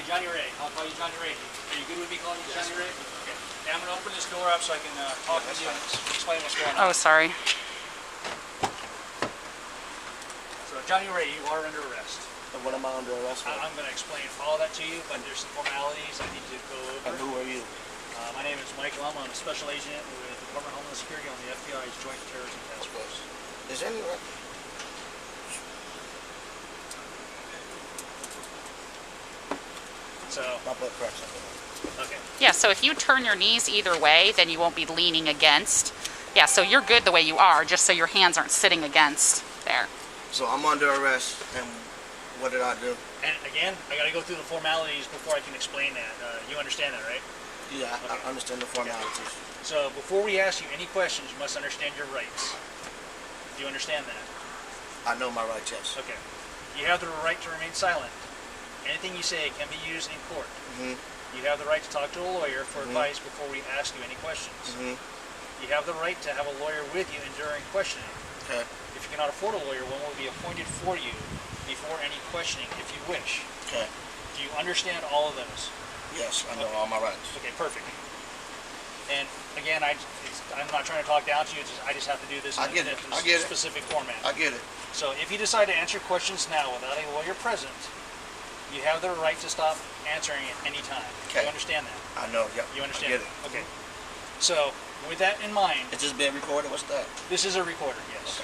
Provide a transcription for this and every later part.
Johnny Ray. I'll call you Johnny Ray. Are you good with me calling you Johnny Ray? Okay. I'm going to open this door up so I can talk with you and explain what's going on. Oh, sorry. So, Johnny Ray, you are under arrest. And what am I under arrest for? I'm going to explain all that to you, but there's some formalities I need to go over. And who are you? My name is Michael. I'm a special agent with the Department of Homeland Security on the FBI's Joint Terrorism Task Force. Is there any... So, my blood pressure. okay. Yeah, so if you turn your knees either way, then you won't be leaning against. Yeah, so you're good the way you are, just so your hands aren't sitting against there. So I'm under arrest, and what did I do? And again, I got to go through the formalities before I can explain that. You understand that, right? Yeah, Okay. I understand the formalities. Okay. So before we ask you any questions, you must understand your rights. Do you understand that? I know my rights, yes. Okay. You have the right to remain silent. Anything you say can be used in court. Mm-hmm. You have the right to talk to a lawyer for advice before we ask you any questions. Mm-hmm. You have the right to have a lawyer with you during questioning. Okay. If you cannot afford a lawyer, one will be appointed for you before any questioning if you wish. Okay. Do you understand all of those? Yes, I know all my rights. Okay, perfect. And again, I'm not trying to talk down to you. I just have to do this in a specific format. I get it. So if you decide to answer questions now without a lawyer present, you have the right to stop answering at any time. Okay. You understand that? I know, yep. You understand I get it. Okay. So with that in mind, Is this being recorded? What's that? this is a recorder, yes.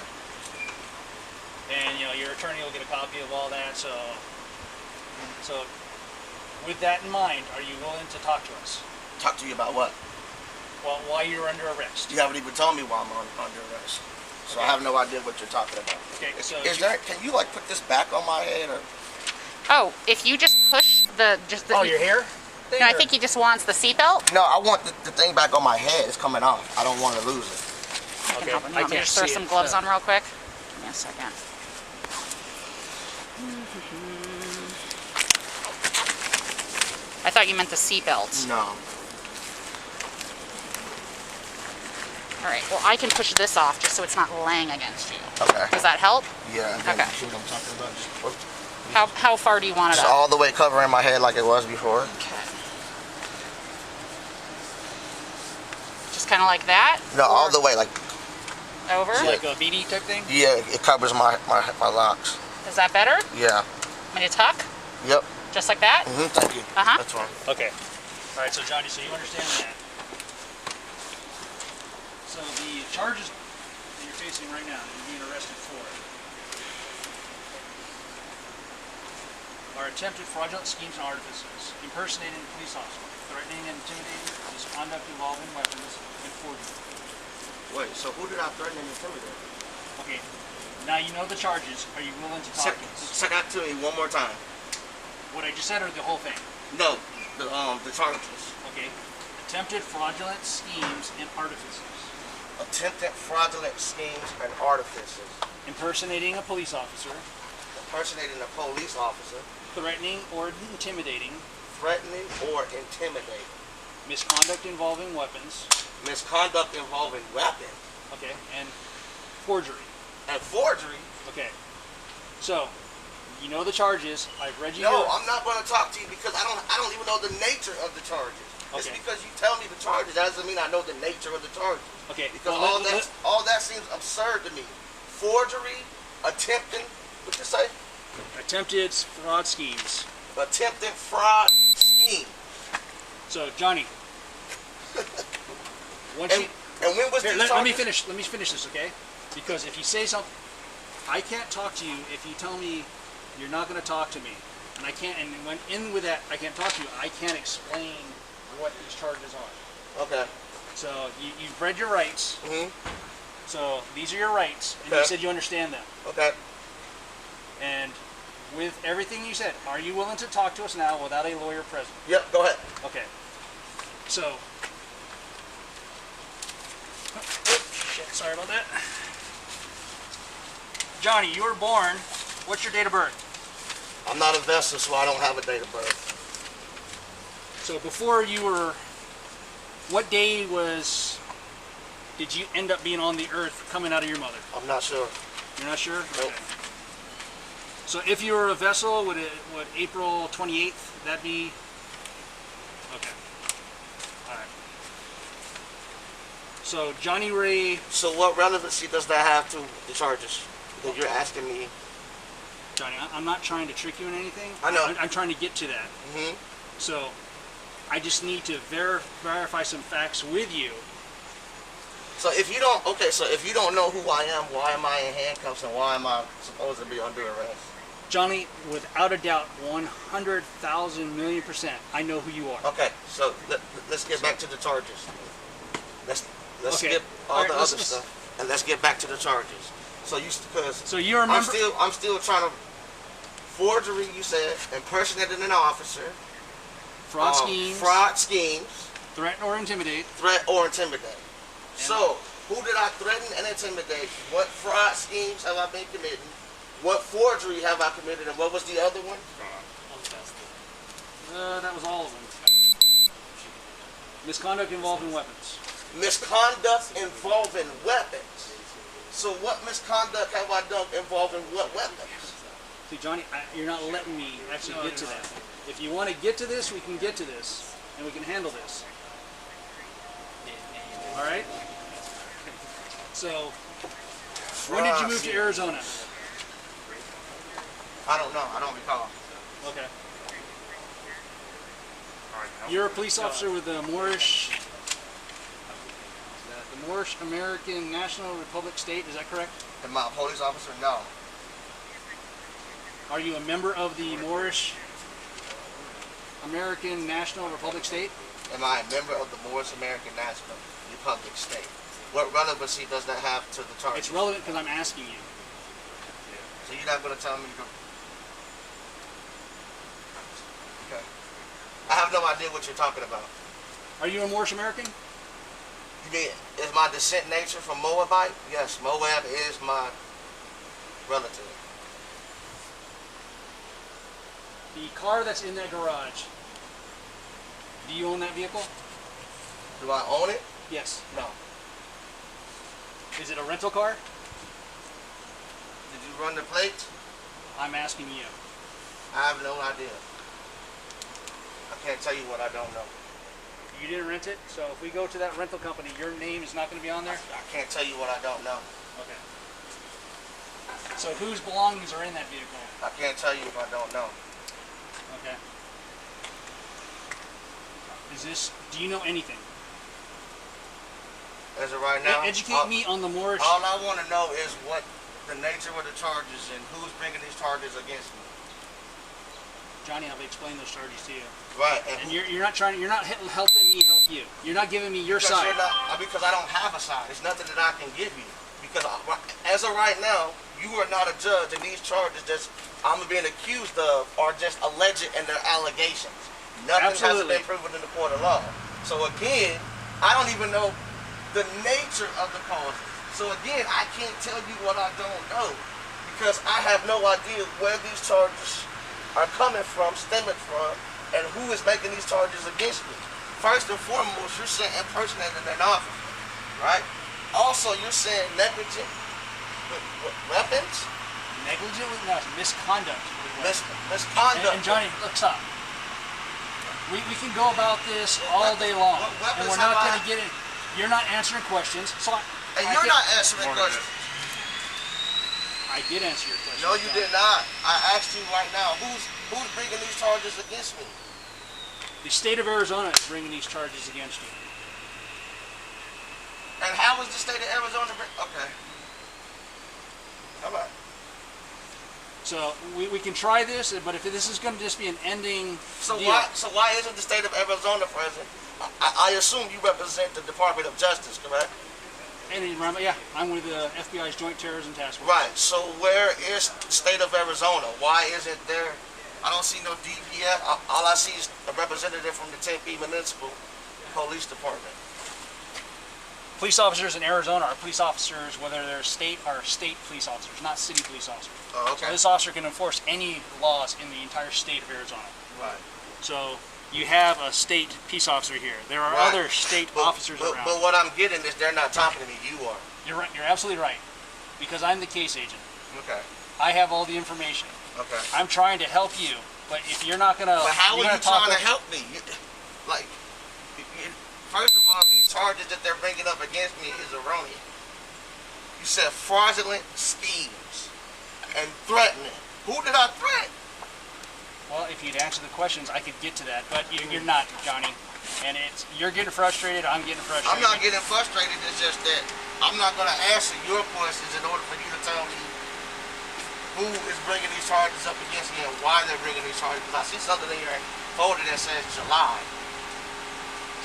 Okay. And your attorney will get a copy of all that. So with that in mind, are you willing to talk to us? Talk to you about what? Well, why you're under arrest? You haven't even told me why I'm under arrest. So I have no idea what you're talking about. Okay, so Can you like put this back on my head or? Oh, if you just push the... Oh, your hair? No, I think he just wants the seatbelt. No, I want the thing back on my head. It's coming off. I don't want to lose it. I can Okay, help him. I Let me can't just throw see some it, gloves so- on real quick. Give me a second. I thought you meant the seatbelt. No. All right, well, I can push this off just so it's not laying against you. Okay. Does that help? Yeah. And then Okay. See what I'm talking about? How far do you want it Just up? all the way covering my head like it was before. Okay. Just kind of like that? No, all Or the way. Like, over? Like a beanie type thing? yeah, it covers my locks. Is that better? Yeah. Want me to tuck? Yep. Just like that? Thank you. Uh-huh. That's fine. Okay. All right, so Johnny, so you understand that. So the charges that you're facing right now, that you're being arrested for, are attempted fraudulent schemes and artifices, impersonating a police officer, threatening and intimidating, misconduct involving weapons, and forgery. Wait, so who did I threaten and intimidate? Okay, now you know the charges. Are you willing to talk to us? Say that to me one more time. What I just said or the whole thing? No, the charges. Okay. Attempted fraudulent schemes and artifices. Attempted fraudulent schemes and artifices. Impersonating a police officer. Impersonating a police officer. Threatening or intimidating. Threatening or intimidating. Misconduct involving weapons. Misconduct involving weapons. Okay. And forgery. And forgery. Okay. So, you know the charges. I've read you. No, I'm not going to talk to you because I don't even know the nature of the charges. It's Okay. because you tell me the charges, that doesn't mean I know the nature of the charges. Okay. Because well, all that seems absurd to me. Forgery, attempting, what you say? attempted fraud schemes. Attempted fraud scheme. So, Johnny. Once And, you, and when was here, this let me finish. Let me finish this, okay? Because if you say something, I can't talk to you if you tell me you're not going to talk to me, and I can't. And when in with that, I can't talk to you. I can't explain what these charges are. Okay. So you've read your rights. Mm-hmm. So these are your rights, and you Okay. said you understand them. Okay. And with everything you said, are you willing to talk to us now without a lawyer present? Yep, go ahead. Okay. So. Oh, shit, sorry about that. Johnny, you were born. What's your date of birth? I'm not a vessel, so I don't have a date of birth. So before you were, what day did you end up being on the earth coming out of your mother? I'm not sure. You're not sure? Nope. Okay. So if you were a vessel, would April 28th, that'd be? Okay. All right. So Johnny Ray. So what relevancy does that have to the charges that you're asking me? Johnny, I'm not trying to trick you in anything. I know. I'm trying to get to that. Mm-hmm. So I just need to verify some facts with you. So if you don't, okay, so if you don't know who I am, why am I in handcuffs and why am I supposed to be under arrest? Johnny, without a doubt, 100,000 million %, I know who you are. Okay, so let's get back to the charges. Let's Okay. skip all the let's- other stuff and let's get back to the charges. So So you remember? I'm still trying to forgery. You said impersonating an officer. Fraud schemes. Fraud schemes. Threat or intimidate. Threat or intimidate. So who did I threaten and intimidate? What fraud schemes have I been committing? What forgery have I committed? And what was the other one? That was all of them. Misconduct involving weapons. Misconduct involving weapons. So what misconduct have I done involving what weapons? See, Johnny, you're not letting me actually get to that. If you want to get to this, we can get to this, and we can handle this. All right? So, when did you move to Arizona? I don't know. I don't recall. Okay. You're a police officer with the Moorish American National Republic State, is that correct? Am I a police officer? No. Are you a member of the Moorish American National Republic State? Am I a member of the Moorish American National Republic State? What relevancy does that have to the charge? It's relevant because I'm asking you. So you're not going to tell me to... Okay. I have no idea what you're talking about. Are you a Moorish American? You mean, is my descent nature from Moabite? Yes, Moab is my relative. The car that's in that garage, do you own that vehicle? Do I own it? Yes. No. Is it a rental car? Did you run the plates? I'm asking you. I have no idea. I can't tell you what I don't know. You didn't rent it, so if we go to that rental company, your name is not going to be on there? I can't tell you what I don't know. Okay. So whose belongings are in that vehicle? I can't tell you if I don't know. Okay. Do you know anything? As of right now, Educate me on the Moorish. All I want to know is what the nature of the charges and who's bringing these charges against me. Johnny, I've explained those charges to you. Right. And you're not helping me help you. You're not giving me your because side. Because I don't have a side. There's nothing that I can give you. Because as of right now, you are not a judge, and these charges that I'm being accused of are just alleged and they're allegations. Nothing hasn't been proven in the court of law. So again, I don't even know the nature of the cause. So again, I can't tell you what I don't know because I have no idea where these charges are coming from, stemming from, and who is making these charges against me. First and foremost, you're saying impersonating an officer, right? Also, you're saying negligent with weapons? Negligent with misconduct. Misconduct. And Johnny, look, stop. We can go about this all day long, and we're not going to get it. You're not answering questions, so you're not answering questions. I did answer your question. No, you did not. I asked you right now, who's bringing these charges against me? The state of Arizona is bringing these charges against you. And how was the state of Arizona? Okay. All right. So we can try this, but if this is going to just be an ending deal. Why isn't the state of Arizona present? I assume you represent the Department of Justice, correct? And yeah, I'm with the FBI's Joint Terrorism Task Force. Right. So where is the state of Arizona? Why isn't there? I don't see no DPS. All I see is a representative from the Tempe Municipal Police Department. Police officers in Arizona are police officers, whether they're state police officers, not city police officers. Oh, okay. So this officer can enforce any laws in the entire state of Arizona. Right. So you have a state peace officer here. There are other state officers around. But what I'm getting is they're not talking to me. You are. You're right. You're absolutely right, because I'm the case agent. Okay. I have all the information. Okay. I'm trying to help you, but if you're not gonna, But how are you're you gonna talk trying to with- help me? First of all, these charges that they're bringing up against me is erroneous. You said fraudulent schemes and threatening. Who did I threaten? Well, if you'd answer the questions, I could get to that, but you're not, Johnny. And you're getting frustrated. I'm getting frustrated. I'm not getting frustrated. It's just that I'm not going to answer your questions in order for you to tell me who is bringing these charges up against me and why they're bringing these charges. Because I see something in your folder that says July.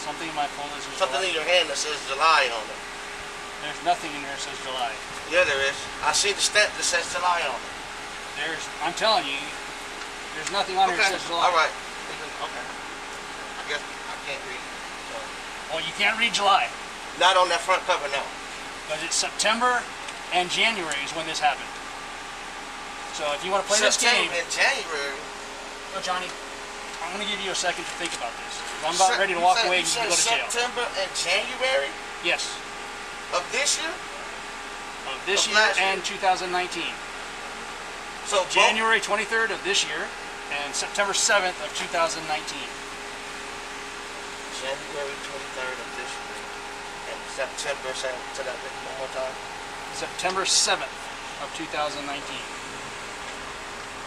Something in my folder says Something July. in your hand that says July on it. There's nothing in there that says July. Yeah, there is. I see the stamp that says July on it. I'm telling you, there's nothing on there that says July. All right. Okay. I guess I can't read it. So. Well, you can't read July. Not on that front cover, no. Because it's September and January is when this happened. So if you want to play this game... September and January? Oh, Johnny, I'm going to give you a second to think about this. I'm about ready to walk away and you can go to jail. September and January? Yes. Of this year? Of this year and 2019. So January 23rd of this year and September 7th of 2019. January 23rd of this year and September, say that one more time. September 7th of 2019.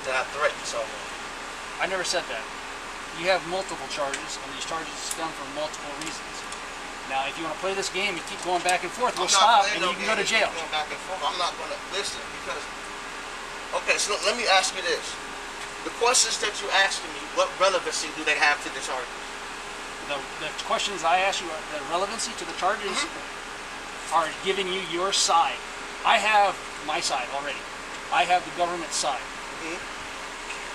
Did I threaten someone? I never said that. You have multiple charges, and these charges stem for multiple reasons. Now, if you want to play this game and keep going back and forth, we'll stop and you can go to jail. Going back and forth. I'm not going to listen because... Okay, so let me ask you this. The questions that you're asking me, what relevancy do they have to the charges? The questions I ask you, the relevancy to the charges are giving you your side. I have my side already. I have the government side.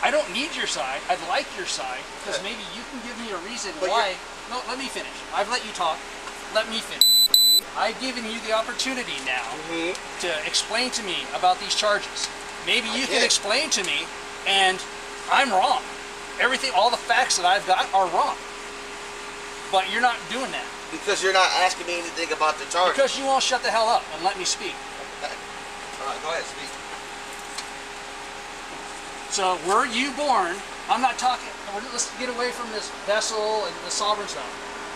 I don't need your side. I'd like your side because maybe you can give me a reason why. No, let me finish. I've let you talk. Let me finish. I've given you the opportunity now to explain to me about these charges. Maybe you can explain to me, and I'm wrong. Everything, all the facts that I've got are wrong. But you're not doing that. Because you're not asking me anything about the charges. Because you won't shut the hell up and let me speak. All right, go ahead, speak. So, were you born? I'm not talking. Let's get away from this vessel and the sovereign stuff.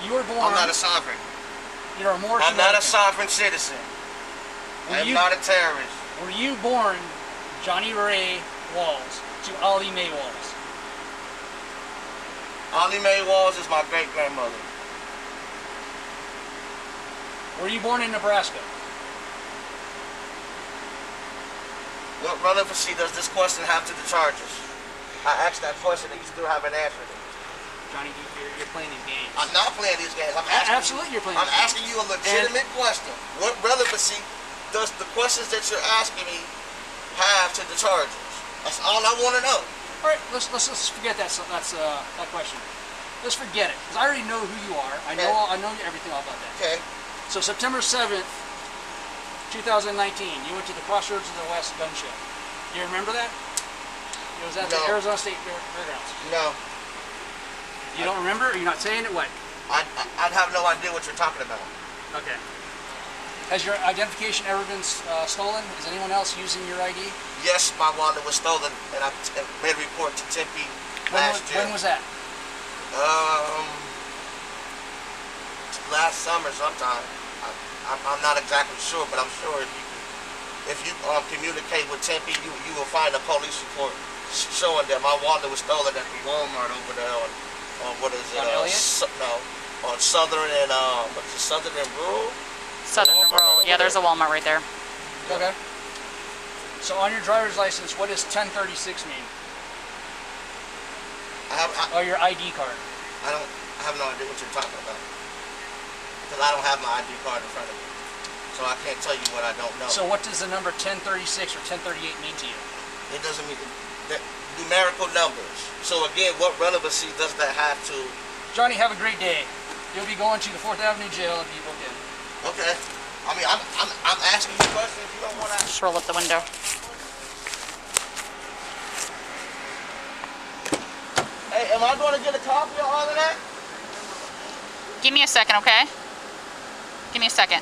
You were born. I'm not a sovereign. You're a Moorish. I'm not a sovereign citizen. I'm not a terrorist. Were you born Johnny Ray Walls to Ali Mae Walls? Ali Mae Walls is my great-grandmother. Were you born in Nebraska? What relevancy does this question have to the charges? I asked that question and you still haven't answered it. Johnny, you're playing these games. I'm not playing these games. Absolutely, you're playing. I'm asking you a legitimate question. What relevancy does the questions that you're asking me have to the charges? That's all I want to know. All right, let's forget that question. Let's forget it because I already know who you are. I know everything about that. Okay. So September 7th, 2019, you went to the Crossroads of the West gun show. You remember that? It was at the Arizona State Fairgrounds. No. You don't remember? Are you not saying it? What? I'd have no idea what you're talking about. Okay. Has your identification ever been stolen? Is anyone else using your ID? Yes, my wallet was stolen, and I made a report to Tempe last year. When was that? Last summer sometime. I'm not exactly sure, but I'm sure if you communicate with Tempe, you will find a police report showing that my wallet was stolen at the Walmart over there on what is it? On Elliott? On Southern and what is it? Southern and Rural. Southern and Rural. Yeah, there's a Walmart right there. Okay. So on your driver's license, what does 1036 mean? Or your ID card? I have no idea what you're talking about. Because I don't have my ID card in front of me. So I can't tell you what I don't know. So what does the number 1036 or 1038 mean to you? It doesn't mean numerical numbers. So again, what relevancy does that have to? Johnny, have a great day. You'll be going to the 4th Avenue Jail if you book in. Okay. I mean, I'm asking you questions. You don't want to. Just roll up the window. Hey, am I going to get a copy of all of that? Give me a second, okay? Give me a second.